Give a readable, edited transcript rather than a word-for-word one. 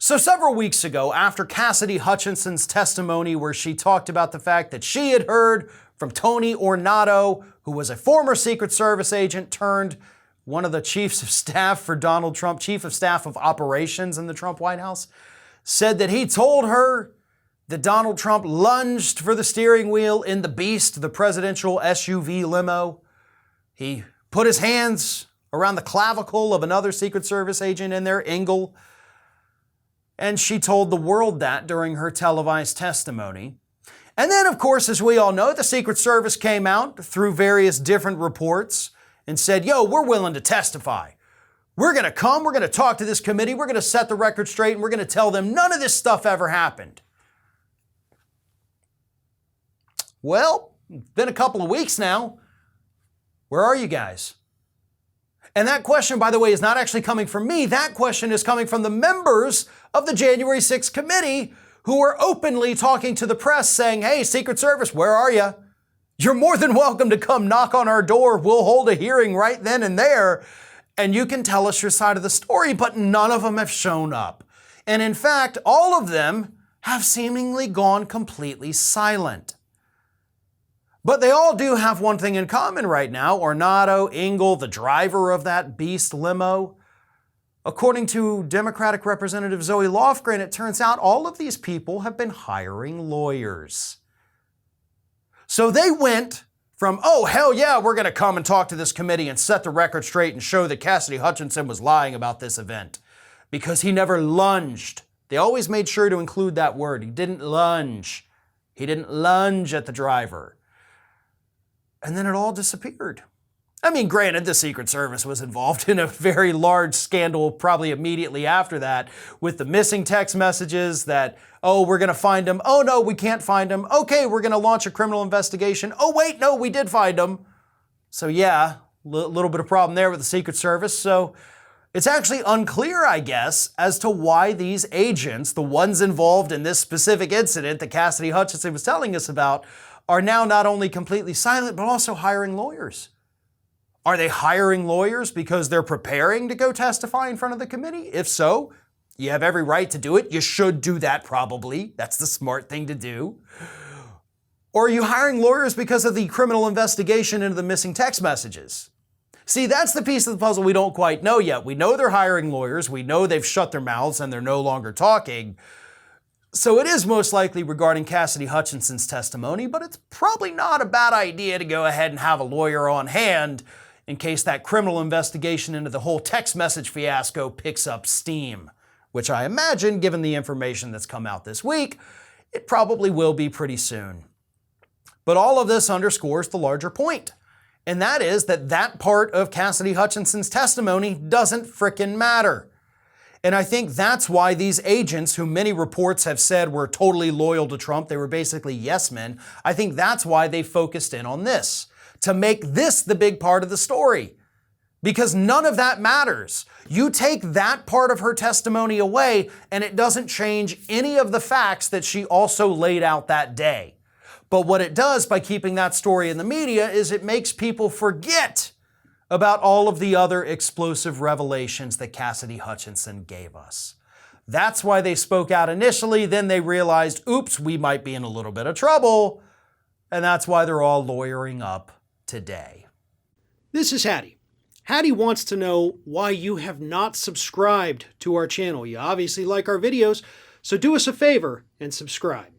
So several weeks ago, after Cassidy Hutchinson's testimony where she talked about the fact that she had heard from Tony Ornato, who was a former Secret Service agent turned one of the chiefs of staff for Donald Trump, chief of staff of operations in the Trump White House, said that he told her that Donald Trump lunged for the steering wheel in the Beast, the presidential SUV limo. He put his hands around the clavicle of another Secret Service agent in there, Engel. And she told the world that during her televised testimony. And then, of course, as we all know, the Secret Service came out through various different reports and said, yo, we're willing to testify. We're going to come, we're going to talk to this committee, we're going to set the record straight, and we're going to tell them none of this stuff ever happened. Well, it's been a couple of weeks now. Where are you guys? And that question, by the way, is not actually coming from me. That question is coming from the members of the January 6th committee who are openly talking to the press saying, hey, Secret Service, where are you? You're more than welcome to come knock on our door. We'll hold a hearing right then and there, and you can tell us your side of the story, but none of them have shown up. And in fact, all of them have seemingly gone completely silent. But they all do have one thing in common right now. Ornato, Engel, the driver of that Beast limo. According to Democratic Representative Zoe Lofgren, it turns out all of these people have been hiring lawyers. So they went from, oh, hell yeah, we're going to come and talk to this committee and set the record straight and show that Cassidy Hutchinson was lying about this event because he never lunged. They always made sure to include that word. He didn't lunge. He didn't lunge at the driver. And then it all disappeared. I mean, granted, the Secret Service was involved in a very large scandal probably immediately after that with the missing text messages that, oh, we're going to find him. Oh, no, we can't find him. Okay, we're going to launch a criminal investigation. Oh, wait, no, we did find him. So yeah, a little bit of problem there with the Secret Service. So it's actually unclear, I guess, as to why these agents, the ones involved in this specific incident that Cassidy Hutchinson was telling us about, are now not only completely silent, but also hiring lawyers. Are they hiring lawyers because they're preparing to go testify in front of the committee? If so, you have every right to do it. You should do that probably. That's the smart thing to do. Or are you hiring lawyers because of the criminal investigation into the missing text messages? See, that's the piece of the puzzle we don't quite know yet. We know they're hiring lawyers. We know they've shut their mouths and they're no longer talking. So it is most likely regarding Cassidy Hutchinson's testimony, but it's probably not a bad idea to go ahead and have a lawyer on hand in case that criminal investigation into the whole text message fiasco picks up steam, which I imagine, given the information that's come out this week, it probably will be pretty soon. But all of this underscores the larger point, and that is that part of Cassidy Hutchinson's testimony doesn't frickin' matter. And I think that's why these agents, who many reports have said were totally loyal to Trump, they were basically yes men, I think that's why they focused in on this, to make this the big part of the story. Because none of that matters. You take that part of her testimony away, and it doesn't change any of the facts that she also laid out that day. But what it does by keeping that story in the media is it makes people forget about all of the other explosive revelations that Cassidy Hutchinson gave us. That's why they spoke out initially, then they realized, oops, we might be in a little bit of trouble, and that's why they're all lawyering up today. This is Hattie. Hattie wants to know why you have not subscribed to our channel. You obviously like our videos, so do us a favor and subscribe.